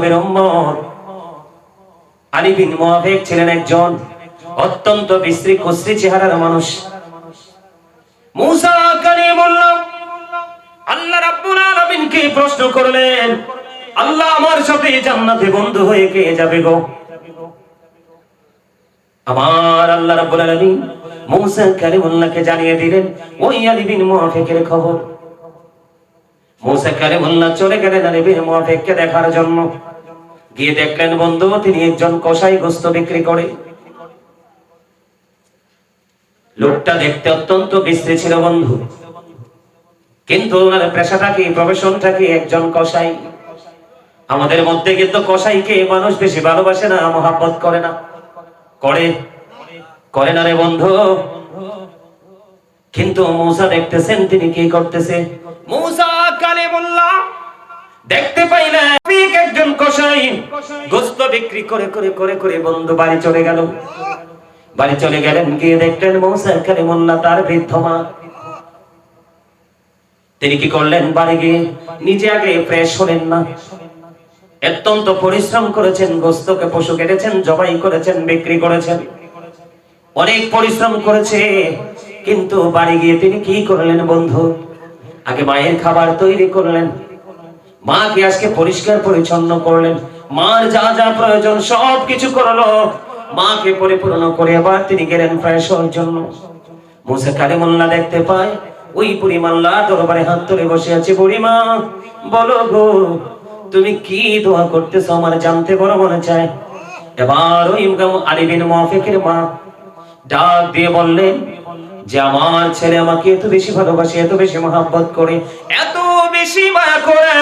নবীর উম্মত আলী বিন মুআফিক ছিলেন একজন অত্যন্ত বিশ্রী কুশ্রী চেহারার মানুষ। মুসা কালিমুল্লাহ আল্লাহ রাব্বুল আলামিনকে প্রশ্ন করলেন, আল্লাহ আমার সাথে জান্নাতে বন্ধু হয়ে কে যাবে গো? আমার আল্লাহ রাব্বুল আলামিন মুসা কালিমুল্লাহকে জানিয়ে দিলেন ওই আলী বিন মুআফিকের খবর। মুসা কালিমুল্লাহ চলে গেলেন আলী বিন মুআফিককে দেখার জন্য। গিয়ে দেখলেন বন্ধু তিনি একজন কসাই গোশত বিক্রি করে। লোকটা দেখতে অত্যন্ত বিশ্রী ছিল বন্ধু, কিন্তু ওনার পেশাটা কি, প্রফেশনটা কি, একজন কসাই। আমাদের মধ্যে কিন্তু কসাইকে মানুষ বেশি ভালোবাসে না, মহব্বত করে না। করে না রে বন্ধু। কিন্তু মুসা দেখতেছেন তিনি কি করতেছে। মুসা কালিমুল্লাহ দেখতে পাইলেন একজন কসাই গোশত বিক্রি করে করে করে করে বন্ধু বাড়ি চলে গেল। বাড়ি চলে গেলেন, গিয়ে দেখলেন মুসা কালিমুল্লাহ তার বৃদ্ধ মা। তিনি কি করলেন, বাড়ি গিয়ে নিজে আগে ফ্রেশ হলেন না। অত্যন্ত পরিশ্রম করেছেন, গোশতকে পশু কেটেছেন, জবাই করেছেন, বিক্রি করেছেন, অনেক পরিশ্রম করেছে। কিন্তু বাড়ি গিয়ে তিনি কি করলেন বন্ধু, আগে মায়ের খাবার তৈরি করলেন, মাকে আজকে পরিষ্কার পরিচ্ছন্ন করলেন, মার যা যা প্রয়োজন সব কিছু করলো, মাকে পরিপূর্ণ করে আবার তিনি গেলেন ফ্রেশ হওয়ার জন্য। মুসা কালিমুল্লাহ দেখতে পায় ওই বুড়িমা আল্লাহ দরবারে হাত তুলে বসে আছে। বুড়িমা বলো গো, তুমি কি দোয়া করতেছো আমার জানতে বড় মনে চায়। এবার ওই আলী বিন মুআফিকের মা ডাক দিয়ে বললেন যে আমার ছেলে আমাকে এত বেশি ভালোবাসে, এত বেশি মহব্বত করে, এত বেশি মায়া করে,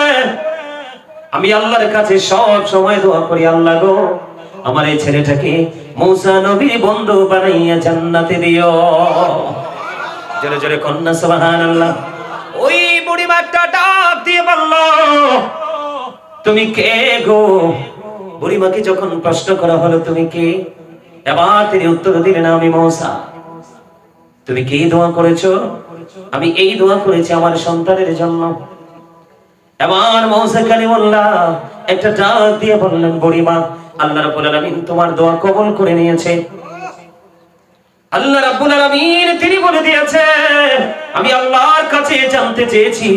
আমি আল্লাহর কাছে সব সময় দোয়া করি, আল্লাহ গো আমার এই ছেলেটাকে মুসা নবীর বন্ধু বানাইয়া জান্নাতে দিও। জোরে জোরে কন্যা সুবহানাল্লাহ। ওই বুড়ি মাটা ডাক দিয়ে বলল, তুমি কে গো? বুড়িমাকে যখন প্রশ্ন করা হলো তুমি কে, এবার তিনি উত্তর দিলেন আমি মুসা। তুমি কি দোয়া করেছো? আমি এই দোয়া করেছি আমার সন্তানের জন্য। এবার মুসা কালিমুল্লাহ একটা ডাক দিয়ে বললেন, বুড়িমা আল্লাহ রাব্বুল আলামিন তোমার দোয়া কবুল করে নিয়েছে। আল্লাহ রাব্বুল আলামিন তিনি বলে দিয়েছে আমি আল্লাহর কাছে জানতে চেয়েছি,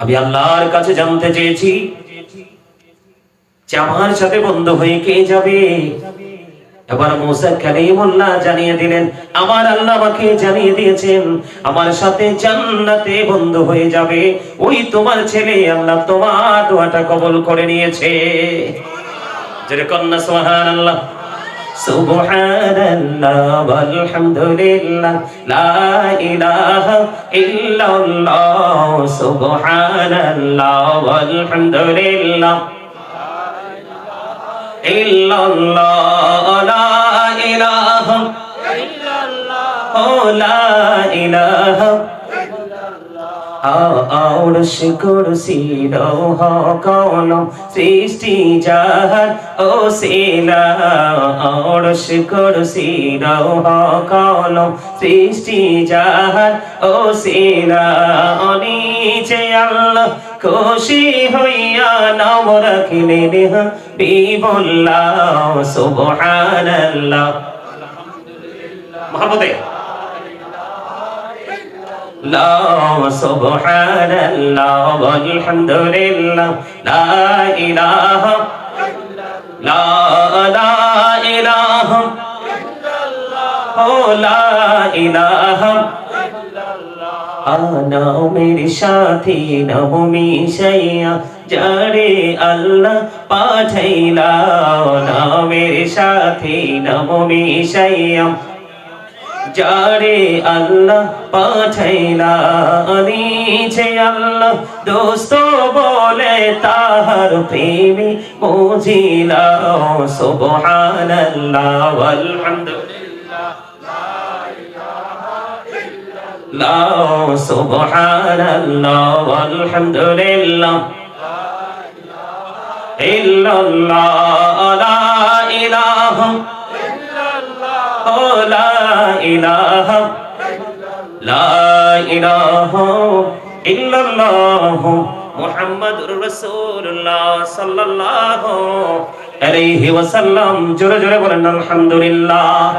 আমি আল্লাহর কাছে জানতে চেয়েছি যে আমার সাথে বন্ধু হয়ে কে যাবে। এবার মুসা কালিমুল্লাহ জানিয়ে দিলেন আমার আল্লাহ আমাকে জানিয়ে দিয়েছেন আমার সাথে জান্নাতে বন্ধু হয়ে যাবে ওই তোমার ছেলে। আল্লাহ তোমার দোয়াটা কবুল করে নিয়েছে। জোরে কন্যা সুবহানাল্লাহ। সুবহানাল্লাহ ওয়ালহামদুলিল্লাহ লা ইলাহা ইল্লাল্লাহ। সুবহানাল্লাহ ওয়ালহামদুলিল্লাহ ইল্লাল্লাহ লা ইলাহা ইল্লাল্লাহ লা ইলাহা আরশ কুরসি লৌহ কলম সৃষ্টি জাহান ওসিলা। আরশ কুরসি লৌহ কলম সৃষ্টি জাহান ওসিলা। নিচে আল্লাহ খুশি হইয়া নাম রাখিলেন হাবিবুল্লাহ। সুবহানাল্লাহ। মুহাম্মদে লা সুবহানাল্লাহ ওয়ালহামদুলিল্লাহ লা ইলাহা লা ইলাহা ইল্লাল্লাহ লা ইলাহা নামের সাথী নাম মিশাইয়া যারে আল্লাহ পাঠাইলা। নামের সাথী নাম মিশাইয়া যারে আল্লাহ পাঠাইলা। নিচে আল্লাহ দোস্ত বলে তাহার প্রেমে মজিলা। সুবহানাল্লাহ ওয়ালহামদুলিল্লাহ লা সুবহানাল্লাহ ওয়ালহামদুলিল্লাহ ইল্লাল্লাহ লা ইলাহা ইল্লাল্লাহ লা ইলাহা লা ইলাহা ইল্লাল্লাহ মুহাম্মাদুর রাসূলুল্লাহ সাল্লাল্লাহু আলাইহি ওয়াসাল্লাম। জোরে জোরে বলেন আলহামদুলিল্লাহ।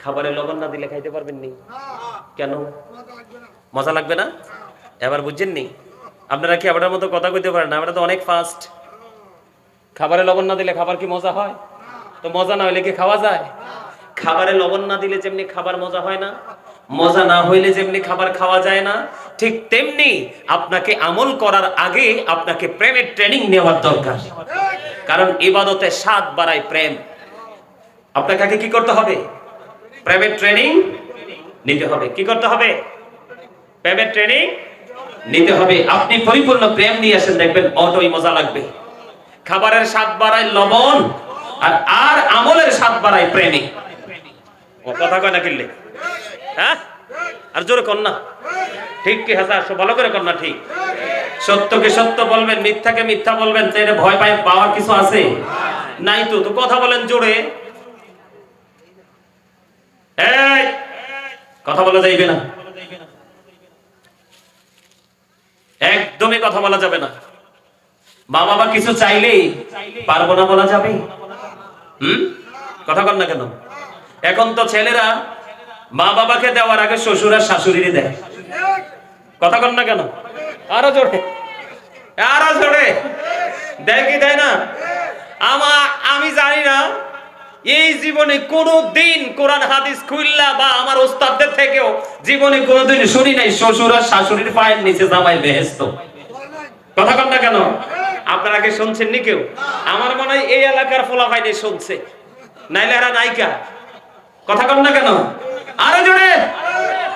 খাবারে লবণ না দিলে খাইতে পারবেন নি? কেন? মজা লাগবে না? এবার বুঝছেন নি? আপনারা কি আপনার মতো কথা কইতে পারেন না? আমরা তো অনেক ফাস্ট। খাবারে লবণ না দিলে খাবার কি মজা হয়? তো মজা না হইলে কি খাওয়া যায়? খাবারে লবণ না দিলে যেমনি খাবার মজা হয় না, মজা না হইলে যেমনি খাবার খাওয়া যায় না, ঠিক তেমনি আপনাকে আমল করার আগে আপনাকে প্রেমের ট্রেনিং নেওয়ার দরকার। কারণ ইবাদতে স্বাদ বাড়ায় প্রেম। আপনাকে আগে কি করতে হবে? প্রেমের ট্রেনিং নিতে হবে। কি করতে হবে? প্রেমের ট্রেনিং নিতে হবে। আপনি পরিপূর্ণ প্রেম নিয়ে আসেন, দেখবেন অতই মজা লাগবে। খাবারের স্বাদ বাড়ায় লবণ, আর আমলের স্বাদ বাড়ায় প্রেমে। ও কথা কয় না কিনলে? হ্যাঁ, আর জোরে কর না। ঠিক কি হাসার ভালো করে কর না। ঠিক, সত্যকে সত্য বলবেন, মিথ্যাকে মিথ্যা বলবেন। তো এটা ভয় পাওয়ার কিছু আছে? নাই তো। তো কথা বলেন জোরে। এই কথা বলা যাইবে না, একদমই কথা বলা যাবে না। মা বাবা কিছু চাইলেই পারবো না বলা যাবে? কথা কর না কেন? এখন তো ছেলেরা মা বাবাকে দেওয়ার আগে শ্বশুর আর শাশুড়ি দেয়। কথা কর না কেন? আরো জোরে, আরো জোরে। দেয় কি দেয় না? আমি জানি না এই জীবনে কোনদিন কোরআন হাদিস খুললা বা আমার ওস্তাদদের থেকেও জীবনে কোনদিন শুনি নাই শ্বশুর আর শাশুড়ির পায়ের নিচে জামাই বেহেশত। কথা কর না কেন? আপনারা কি শুনছেন নি কেউ? আমার মনে হয় এই এলাকার ফলাফাইনে শুনছে, নাইলে এরা নায়িকা। কথা কর না কেন? আরো জোরে।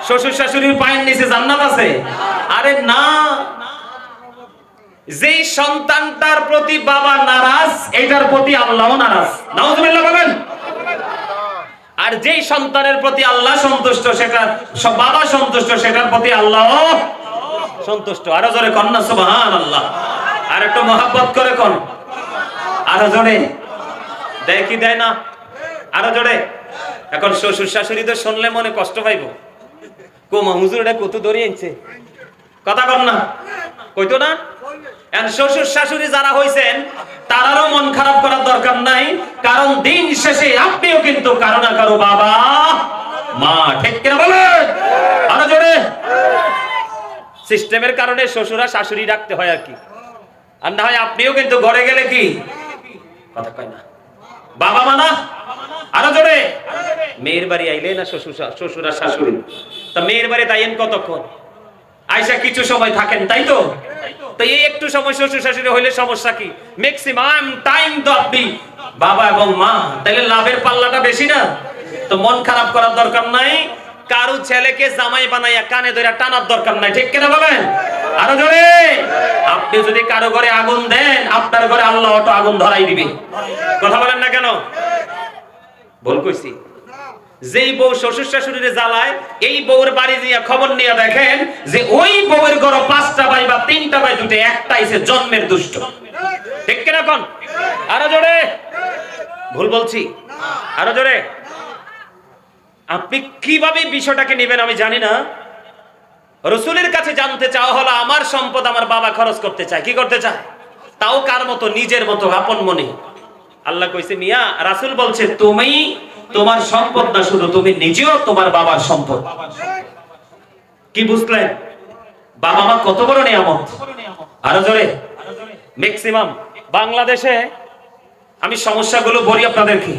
শ্বশুর শাশুড়ির পায়ের নিচে জান্নাত আছে? আরে না। যেই সন্তানটার প্রতি বাবা নারাজ, এটার প্রতি আল্লাহও নারাজ। নাউজুবিল্লাহ বলেন। আর যেই সন্তানের প্রতি আল্লাহ সন্তুষ্ট, সেটা বাবা সন্তুষ্ট, সেটার প্রতি আল্লাহ সন্তুষ্ট। আরো জোরে কর না সুবহানাল্লাহ। আর একটু মহব্বত করে কোন। আরো জোরে। দেয় কি দেয় না? আরো জোরে। এখন শ্বশুর শাশুড়ি তো শুনলে মনে কষ্ট পাইব। কোমা হুজুর এটা কত দড়িয়ে আনছে। কথা কর না, কইতো না? শ্বশুর শাশুড়ি যারা হইছেন তারারও মন খারাপ করার দরকার নাই। কারণ দিন শেষে আপনিও কিন্তু কারো না কারো বাবা মা। ঠিক কিনা বলেন? আরো জোরে। সিস্টেমের কারণে শ্বশুরা শাশুড়ি ডাকতে হয় আর কি। আর না হয় আপনিও কিন্তু ঘরে গেলে কি কথা কয় না, বাবা মা না। আরো জোরে। মেয়ের বাড়ি আইলে না শ্বশুর আর শাশুড়ি, তা মেয়ের বাড়ি তাইয়েন কতক্ষণ? আয়সা কিছু সময় থাকেন, তাই তো? তো এই একটু সময় শ্বশুর শাশুড়ি হইলে সমস্যা কি? ম্যাক্সিমাম টাইম তো আপনি বাবা এবং মা, তাইলে লাভের পাল্লাটা বেশি না? তো মন খারাপ করার দরকার নাই। কারো ছেলেকে জামাই বানাইয়া কানে ধরে টানার দরকার নাই। ঠিক কিনা বলেন? আরো জোরে। আপনি যদি কারো ঘরে আগুন দেন, আপনার ঘরে আল্লাহ অটো আগুন ধরাই দিবে। কথা বলেন না কেন? ভুল কইছি? যেই বউ শ্বশুর শাশুড়িরে জ্বালায়, এই বউর বাড়ি গিয়া খবর নিয়ে দেখেন যে ওই বউয়ের ঘরে 5টা ভাই বা 3টা ভাই দুটো, একটাই সে জন্মের দুষ্ট। ঠিক কিনা কোন? আরো জোরে। ভুল বলছি? আরো জোরে। আপনি কিভাবে বিষয়টাকে নেবেন আমি জানি না। রাসূলের কাছে জানতে চাওয়া হলো, আমার সম্পদ আমার বাবা খরচ করতে চায়। কি করতে চায়? তাও কার মতো? নিজের মতো, আপন মনে। আল্লাহ কইছে মিয়া, রাসূল বলছে তুমি তোমার সম্পদ না, শুধু তুমি নিজেও তোমার বাবার সম্পদ। কি বুঝলেন? বাবা মা কত বড় নিয়ামত। আরো জোরে। ম্যাক্সিমাম বাংলাদেশে, আমি সমস্যাগুলো বলি আপনাদেরকে।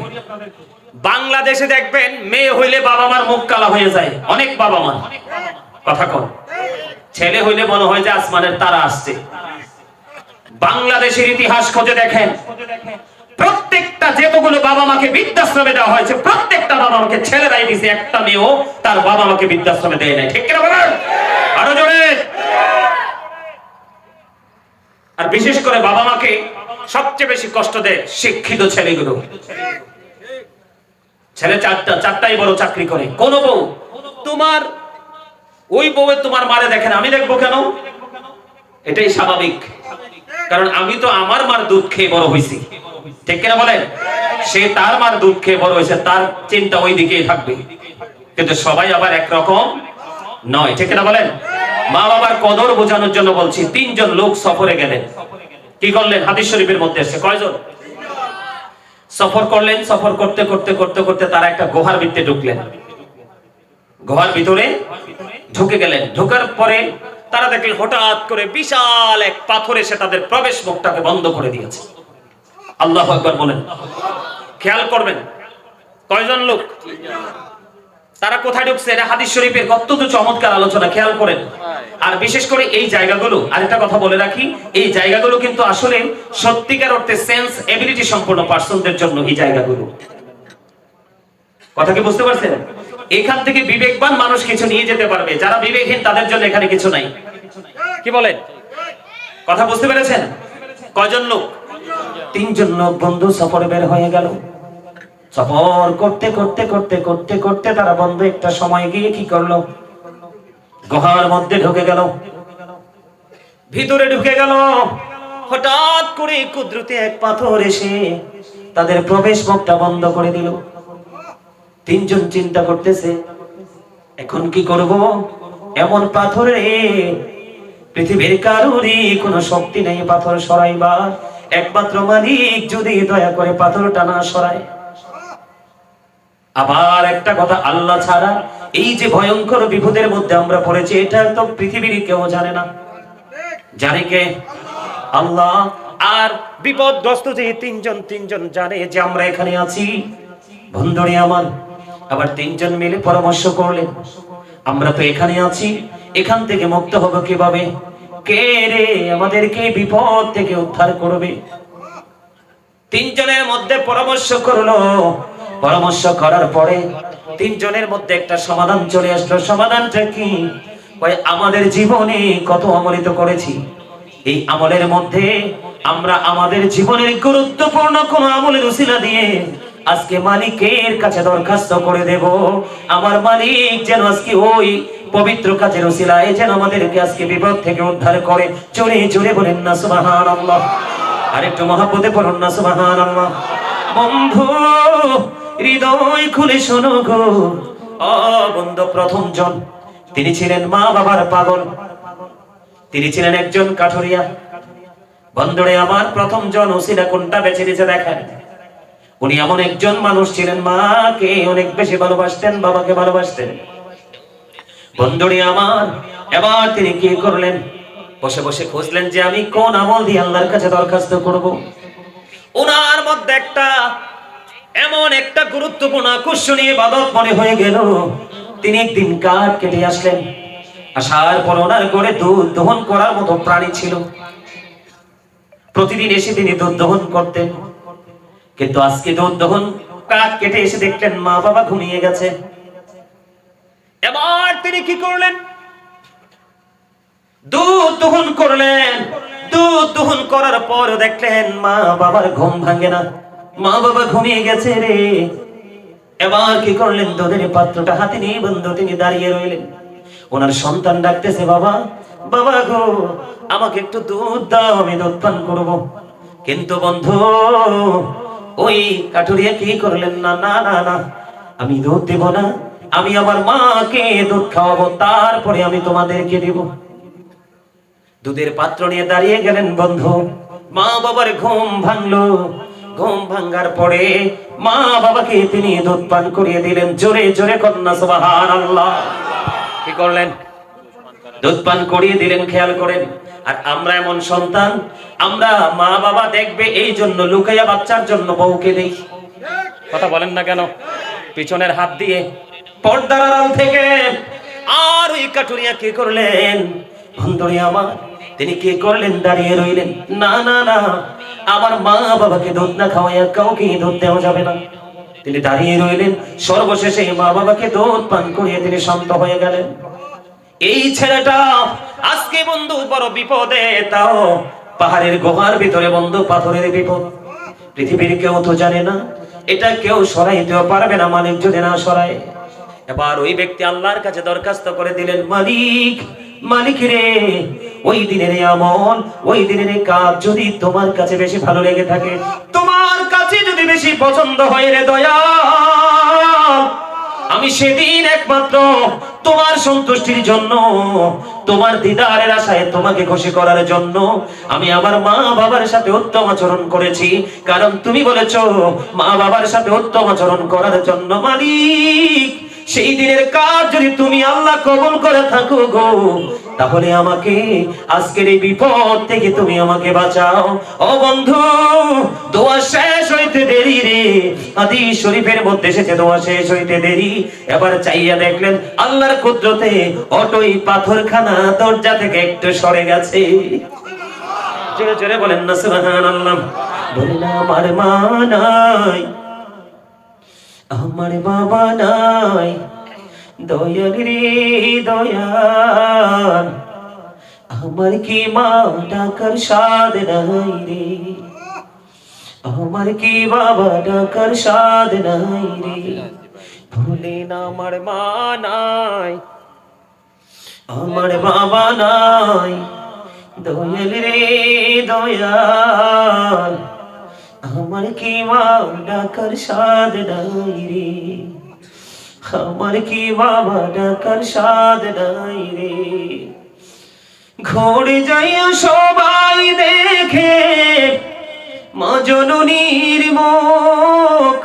বাংলাদেশে দেখবেন মেয়ে হইলে বাবা মার মুখ কালা হয়ে যায়। অনেক বাবা মা। কথা কন। ছেলে হইলে মনে হয় যে আসমানের তারা আসছে। বাংলাদেশের ইতিহাস খুঁজে দেখেন, প্রত্যেকটা যেতগুলো বাবা মাকে বৃদ্ধাশ্রমে দেওয়া হয়েছে, প্রত্যেকটা বাবা মাকে ছেলেরাই দিয়েছে। একটা মেয়েও তার বাবা মাকে বৃদ্ধাশ্রমে দেয় নাই। ঠিক কিনা বলেন? আরো জোরে। আর বিশেষ করে বাবা মাকে সবচেয়ে বেশি কষ্ট দেয় শিক্ষিত ছেলেগুলো। ছেলে চারটাই বড় চাকরি করে। কোন বউ তোমার ওই বউয়ে তোমার মারে দেখেন, আমি দেখবো কেন? এটাই স্বাভাবিক। কারণ আমি তো আমার মার দুধ খেয়ে বড় হয়েছি। ঠিক কিনা বলেন? সে তার মার দুধ খেয়ে বড় হয়েছে, তার চিন্তা ওই দিকেই থাকবে। কিন্তু সবাই আবার একরকম নয়। ঠিক কিনা বলেন? মা বাবার কদর বোঝানোর জন্য বলছি, তিনজন লোক সফরে গেলেন। কি করলেন? হাদিস শরীফের মধ্যে আছে। কয়জন? সফর করলেন। সফর করতে করতে করতে করতে তারা একটা গুহার ভিতরে ঢুকলেন। গুহার ভিতরে ঢুকে গেলেন। ঢোকার পরে তারা দেখলেন হঠাৎ করে বিশাল এক পাথর এসে তাদের প্রবেশ মুখটাকে বন্ধ করে দিয়েছে। আল্লাহু আকবার বলেন। খেয়াল করবেন কয়জন লোক, তারা কোথায় ঢুকছে, এটা হাদিস শরীফের অত্যন্ত চমৎকার আলোচনা, খেয়াল করেন। আর বিশেষ করে এই জায়গাগুলো, আরেকটা কথা বলে রাখি, এই জায়গাগুলো কিন্তু আসলে সত্যিকার অর্থে সেন্স এবিলিটি সম্পন্ন পার্সনদের জন্য এই জায়গাগুলো। কথা কি বুঝতে পারছেন? এখান থেকে বিবেকবান মানুষ কিছু নিয়ে যেতে পারবে, যারা বিবেকহীন তাদের জন্য এখানে কিছু নাই। কি বলেন? কথা বুঝতে পেরেছেন? কয়জন লোক? তিনজন লোক বন্ধু সফরে বের হয়ে গেল। সফর করতে করতে করতে করতে করতে তারা বন্ধু একটা সময় গিয়ে কি করলো? গুহার মধ্যে ঢুকে গেল। ভিতরে ঢুকে গেল। হঠাৎ করে কুদরতি এক পাথর এসে তাদের প্রবেশ মুখটা বন্ধ করে দিল। তিনজন চিন্তা করতেছে, এখন কি করব? এমন পাথরে পৃথিবীর কারোরই কোনো শক্তি নেই পাথর সরাইবার, একমাত্র মালিক যদি দয়া করে পাথরটা না সরায়। আবার একটা কথা, আল্লাহ ছাড়া এই যে ভয়ঙ্কর বিপদের মধ্যে আমরা পড়েছি, এটা তো পৃথিবীর কেউ জানে না। জানে কে? আল্লাহ। আর বিপদগ্রস্ত যে তিনজন জানে যে আমরা এখানে আছি। বন্ধুরে আমার, আবার তিনজন মিলে পরামর্শ করলেন, আমরা তো এখানে আছি, এখান থেকে মুক্ত হব কিভাবে? কে রে আমাদেরকে বিপদ থেকে উদ্ধার করবে? তিনজনের মধ্যে পরামর্শ করলো। পরামর্শ করার পরে তিনজনের মধ্যে একটা সমাধান চলে আসলো। সমাধানটা কি? আমাদের জীবনে কত আমলিত করেছি, এই আমলের মধ্যে আমরা আমাদের জীবনের গুরুত্বপূর্ণ কোন আমলের উসিলা দিয়ে আজকে মালিকের কাছে দরখাস্ত করে দেব, আমার মালিক যেন আজকে ওই পবিত্র কাজের উসিলায় যেন আমাদেরকে আজকে বিপদ থেকে উদ্ধার করে। জোরে জোরে বলেন না সুবহানাল্লাহ। আর একটু মহব্বতে পড়ুন না সুবহানাল্লাহ। বন্ধু হৃদয় খুলে শোনো গো, ও বন্ধু, প্রথম জন তিনি ছিলেন মা বাবার পাগল, তিনি ছিলেন একজন কাঠুরিয়া। বন্ধুরে আমার, প্রথম জন উসিলা কোনটা বেছে নিয়েছে দেখেন। উনি এমন একজন মানুষ ছিলেন, মাকে অনেক বেশি ভালোবাসতেন, বাবাকে ভালোবাসতেন। বন্ধুরে আমার, এবার তিনি কি করলেন? বসে বসে খুঁজলেন যে আমি কোন আমল দিয়ে আল্লাহর কাছে দরখাস্ত করব। ওনার মধ্যে একটা এমন একটা গুরুত্বপূর্ণ আকর্ষণীয় ইবাদত মনে হয়ে গেল। তিনি একদিন কাঠ কেটে আসলেন। আসার পর ওনার ঘরে দুধ দহন করার মতো প্রাণী ছিল। প্রতিদিন এসে তিনি দুধ দহন করতেন, কিন্তু আজকে দুধ দহন কাঠ কেটে এসে দেখলেন মা বাবা ঘুমিয়ে গেছে। এবার তিনি কি করলেন? দুধ দহন করলেন। দুধ দহন করার পর দেখলেন মা বাবার ঘুম ভাঙে না, মা বাবা ঘুমিয়ে গেছে রে। এবার কি করলেন? দুধের পাত্রটা হাতে নিয়ে বন্ধু তিনি দাঁড়িয়ে রইলেন। ওনার সন্তান ডাকতেছে, বাবা বাবা গো, আমাকে একটু দুধ দাও, আমি দুধ পান করবো। কিন্তু বন্ধু ওই কাঠুরিয়া কি করলেন? না না না না, আমি দুধ দেব না, আমি আমার মাকে দুধ খাওয়াবো, তারপরে আমি তোমাদেরকে দেব। দুধের পাত্র নিয়ে দাঁড়িয়ে গেলেন বন্ধু। মা বাবার ঘুম ভাঙলো। ঘুম ভাঙার পরে মা বাবাকে তিনি দুধ পান করিয়ে দিলেন। জোরে জোরে কন্যা সুবহানাল্লাহ। কি করলেন? দুধ পান করিয়ে দিলেন। খেয়াল করেন। আর আমরা এমন সন্তান, আমরা মা বাবা দেখবে এই জন্য লুকাইয়া বাচ্চার জন্য বউকে দেই। কথা বলেন না কেন? পিছনের হাত দিয়ে, পর্দার আড়াল থেকে। আর ওই কাঠুরিয়া কি করলেন? বন্ধুরে আমার, তিনি কি করলেন? দাঁড়িয়ে রইলেন। না না না, আমার মা বাবাকে দুধ না খাওয়াইয়া কাউকে দুধ দেওয়া যাবে না। তিনি দাঁড়িয়ে রইলেন। সর্বশেষে মা বাবাকে দুধ পান করিয়ে তিনি শান্ত হয়ে গেলেন। এই ছেলেটা আজকে বন্ধু বড় বিপদে, তাও পাহাড়ের গুহার ভিতরে বন্ধু, পাথরের বিপদ। পৃথিবীর কেউ তো জানে না, এটা কেউ সরাইতেও পারবে না মালিক যদি না সরায়। এবার ওই ব্যক্তি আল্লাহর কাছে দরখাস্ত করে দিলেন, মালিক মালিক রে, ওই দিনের আমল, ওই দিনের কাজ যদি তোমার কাছে বেশি ভালো লেগে থাকে, তোমার কাছে যদি বেশি পছন্দ হয় রে দয়াল, আমি সেদিন একমাত্র তোমার সন্তুষ্টির জন্য, তোমার দিদারের আশায়, তোমাকে খুশি করার জন্য আমি আমার মা বাবার সাথে উত্তম আচরণ করেছি। কারণ তুমি বলেছো মা বাবার সাথে উত্তম আচরণ করার জন্য। মালিক, সেই দিনের কাজ যদি তুমি আল্লাহ কবুল করে থাকো গো, তাহলে আমাকে আজকের এই বিপদ থেকে তুমি আমাকে বাঁচাও। ও বন্ধু, দোয়া শেষ হইতে দেরি রে। হাদিস শরীফের মধ্যে এসেছে দোয়া শেষ হইতে দেরি। এবার চাইয়া দেখলেন আল্লাহর কুদরতে অটোই পাথরখানা দরজা থেকে একটু সরে গেছে। জোরে জোরে বলেন না সুবহানাল্লাহ। বলেন আমার মা নাই, আমার বাবা নাই, দয়াল রে দয়াল, আমার কি মা ডাকার সাদ নাই রে, আমার কি বাবা ডাকার সাদ নাই রে। ভুলেন আমার মা নাই, আমার বাবা নাই, দয়াল রে দয়াল, আমার কি মা ডাকার সাদ নাই রে, আমার কি বাবা ডাকার সাদ নাই রে। ঘরে যাইয়া সবাই দেখে মা জননীর মুখ,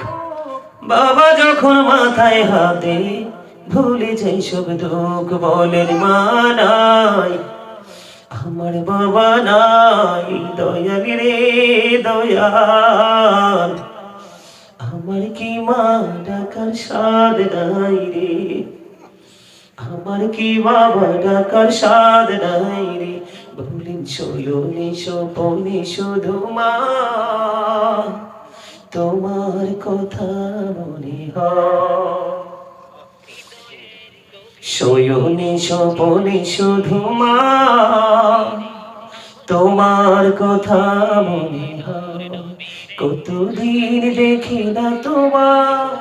বাবা যখন মাথায় হাতে ভুলে যাই সব দুঃখ। বলেন মা নাই, আমার বাবা নাই, দয়াল রে দয়াল, আমার কি মা ডাকার সাদ নাই রে, আমার কি বাবা ডাকার সাদ নাই রে। বলেন শয়নে স্বপনে শুধু মা তোমার কথা মনে হয়, শয়নে স্বপনে শুধু মা তোমার কথা মনে হয়। কতদিন দেখি না তোমার,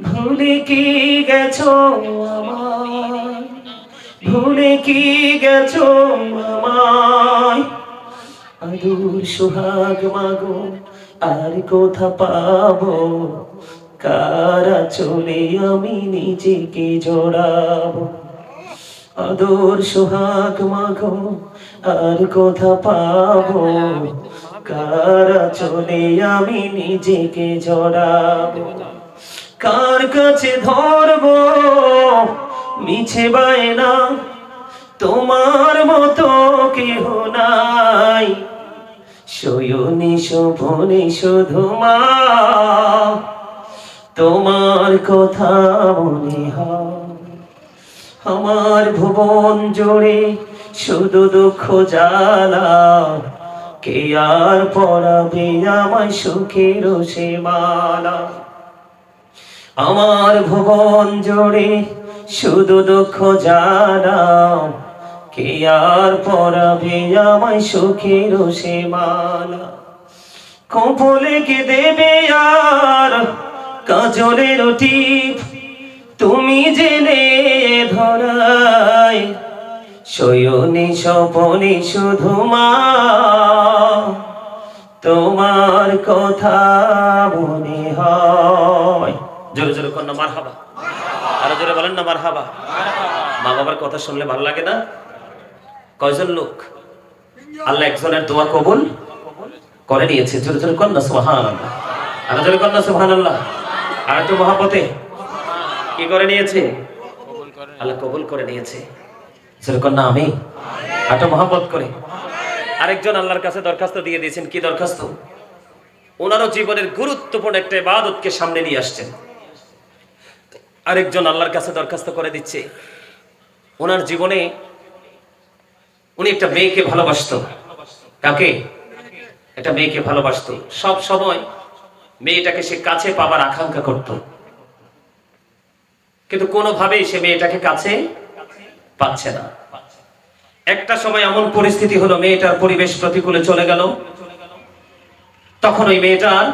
ভুলে কি গেছো আমায়, ভুলে কি গেছো আমায়। আদুর সোহাগ মাগো আর কোথা পাবো, কারা চলে আমি নিজেকে জড়াবো। আদর সোহাগ মাগো আর কোথা পাবো, কারা চলে আমি নিজেকে জড়াবো। কার কাছে ধরবো মিছে বায়না, তোমার মতো কেহ নাই, শয়নে স্বপনে শুধু মা তোমার কথা মনে হয়। আমার ভুবন জোড়ে শুধু দুঃখ জ্বালা, কে আর পরাবে আমায় সুখের সে মালা। আমার ভুবন জোড়ে শুধু দুঃখ জ্বালা, কে আর পরাবে আমায় সুখের সে মালা। কপলে কে দেবে আর কাজলের টিপ, তুমি জেনে ধরাই, শয়নে স্বপনে শুধু মা তোমার কথা মনে হয়। জোরে জোরে কন্যা মারহাবা, আরো জোরে বলেন না মারহাবা। মা বাবার কথা শুনলে ভালো লাগে না? কয়জন লোক আল্লাহ একজনের দোয়া কবুল করে নিয়েছে? জোরে জোরে কন্যা সুবহানাল্লাহ, আরো জোরে কন্যা সুবহানাল্লাহ। আর একটু মহাপতে কি করে নিয়েছে? আল্লাহ কবুল করে নিয়েছে। জোরে কন্যা আমিন। আর তো মহাপত করে আরেকজন আল্লাহর কাছে দরখাস্ত দিয়ে দিয়েছেন। কি দরখাস্ত? ওনারও জীবনের গুরুত্বপূর্ণ একটা ইবাদতকে সামনে নিয়ে আসছেন। আরেকজন আল্লাহর কাছে দরখাস্ত করে দিচ্ছে, ওনার জীবনে উনি একটা মেয়েকে ভালোবাসতো। কাকে? একটা মেয়েকে ভালোবাসতো। সব সময় মেয়েটাকে সে কাছে পাবার আকাঙ্ক্ষা করত, কিন্তু কোনোভাবেই সে মেয়েটাকে কাছে পাচ্ছে না। একটা সময় এমন পরিস্থিতি হলো, মেয়েটার পরিবেশ প্রতিকূলে চলে গেল। তখন ওই মেয়েটার,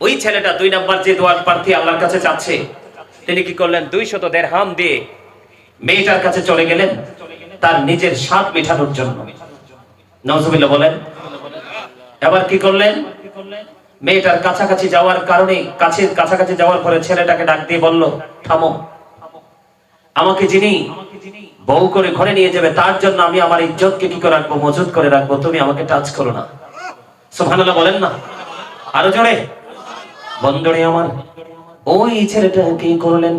ওই ছেলেটা 2 নাম্বার যে দোয়ার প্রার্থী আল্লাহর কাছে চাচ্ছে, তিনি কি করলেন? 200 দিরহাম দিয়ে মেয়েটার কাছে চলে গেলেন তার নিজের স্বাদ মেটানোর জন্য। নাউজুবিল্লাহ বলেন। এবার কি করলেন? মেয়েটার কাছাকাছি যাওয়ার কারণে কাছাকাছি যাওয়ার পরে ছেলেটাকে ডাক দিয়ে বলল, থামো, আমাকে যিনি বউ করে ঘরে নিয়ে যাবে তার জন্য আমি আমার ইজ্জতকে কি করে রাখবো, মজুত করে রাখবো, তুমি আমাকে টাচ করো না। সুবহানাল্লাহ বলেন না, আরো জোরে। বন্ধুরে আমার, ওই ছেলেটা কি করলেন,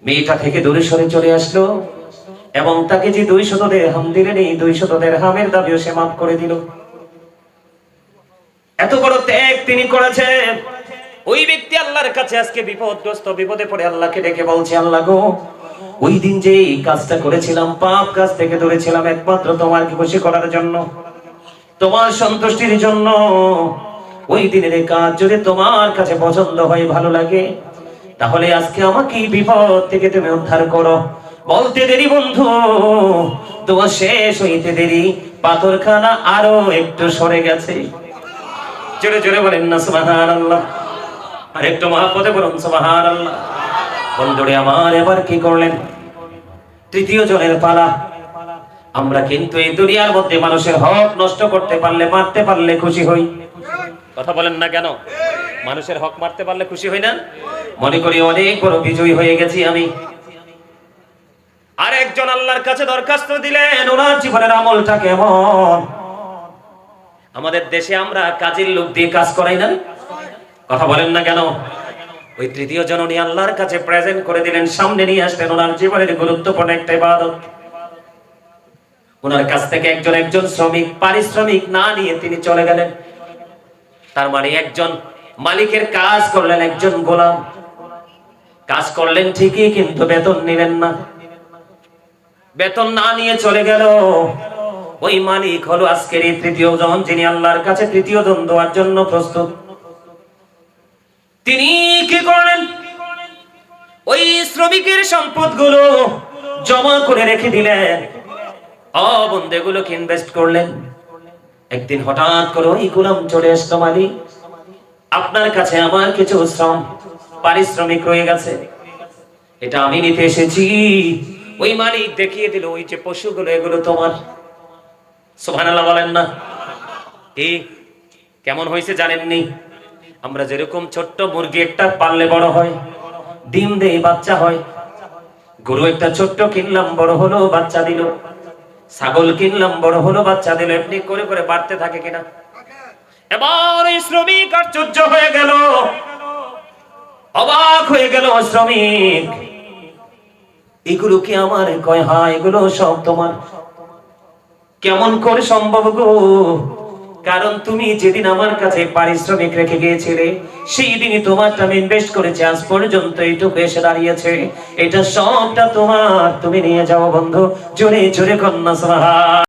মেয়েটা থেকে দূরে সরে চলে আসলো এবং তাকে যে 200 দিরহাম দিলেন, এই 200 দিরহামের দাবিও সে মাফ করে দিল। এত বড় ত্যাগ তিনি করেছেন। ওই ব্যক্তি আল্লাহর কাছে আজকে বিপদগ্রস্ত, বিপদে পড়ে আল্লাহকে ডেকে বলছে, আল্লাহ গো, ওই দিন যে এই কাজটা করেছিলাম, পাপ কাজ থেকে দূরে ছিলাম একমাত্র তোমার খুশি করার জন্য, তোমার সন্তুষ্টির জন্য। ওই দিনের এই কাজ যদি তোমার কাছে পছন্দ হয়, ভালো লাগে, তাহলে আজকে আমাকে এই বিপদ থেকে তুমি উদ্ধার করো। বলতে দেরি বন্ধু, তোমার শেষ হইতে দেরি, পাথরখানা আরো একটু সরে গেছে। জোরে জোরে বলেন না সুবহানাল্লাহ, আর একটু মহব্বতে বলুন সুবহানাল্লাহ। বন্ধুরে আমার, এবার কি করলেন, তৃতীয় জনের পালা। আমরা কিন্তু এই দুনিয়ার মধ্যে মানুষের হক নষ্ট করতে পারলে, মারতে পারলে খুশি হই। কথা বলেন না কেন? মানুষের হক মারতে পারলে খুশি হই না? মনে করি অনেক বড় বিজয়ী হয়ে গেছি আমি। আর একজন আল্লাহর কাছে দরখাস্ত দিলেন, ওনার জীবনের আমলটা কেমন। আমাদের দেশে আমরা কাজের লোক দিয়ে কাজ করাই না, কথা বলেন না কেন? ওই তৃতীয় জন উনি আল্লাহর কাছে প্রেজেন্ট করে দিলেন, সামনে নিয়ে আসলেন ওনার জীবনের গুরুত্বপূর্ণ একটা ইবাদত। ওনার কাছ থেকে একজন শ্রমিক পারিশ্রমিক না নিয়ে তিনি চলে গেলেন। তার মানে একজন মালিকের কাজ করলেন, একজন গোলাম কাজ করলেন ঠিকই, কিন্তু বেতন নিলেন না। বেতন না নিয়ে চলে গেল। ওই মালিক হলো আজকের এই তৃতীয় জন, যিনি আল্লাহর কাছে তৃতীয় জন দেওয়ার জন্য প্রস্তুত। তিনি কি করলেন, ওই শ্রমিকের সম্পদগুলো জমা করে রেখে দিলেন, বন্ধেগুলোকে ইনভেস্ট করলেন। একদিন হঠাৎ করে ওই গোলাম চলে আসলো, মালিক আপনার কাছে আমার কিছু শ্রম পারিশ্রমিক রয়ে গেছে, এটা আমি নিতে এসেছি। ওই মালিক দেখিয়ে দিল, ওই যে পশুগুলো এগুলো তোমার। সুবহানাল্লাহ বলেন না? এই কেমন হয়েছে জানেননি? আমরা যেরকম ছোট্ট মুরগি একটা পাললে বড় হয়, ডিম দেয়, বাচ্চা হয়। গরু একটা ছোট্ট কিনলাম, বড় হলো, বাচ্চা দিল। ছাগল কিনলাম, বড় হলো, বাচ্চা দিল। এমনি করে করে বাড়তে থাকে কিনা? এবার এই শ্রমিক আশ্চর্য হয়ে গেল, অবাক হয়ে গেল শ্রমিক। এগুলো কি আমার? কয় হ্যাঁ, এগুলো সব তোমার। কেমন করে সম্ভব গো? কারণ তুমি যেদিন আমার কাছে পারিশ্রমিক রেখে গিয়েছিলে, সেই দিনই তোমারটা আমি ইনভেস্ট করেছি, আজ পর্যন্ত এইটুকু এসে দাঁড়িয়েছে, এটা সবটা তোমার। তুমি নিয়ে যাও বন্ধু। জোরে জোরে কন্যা সুবহান।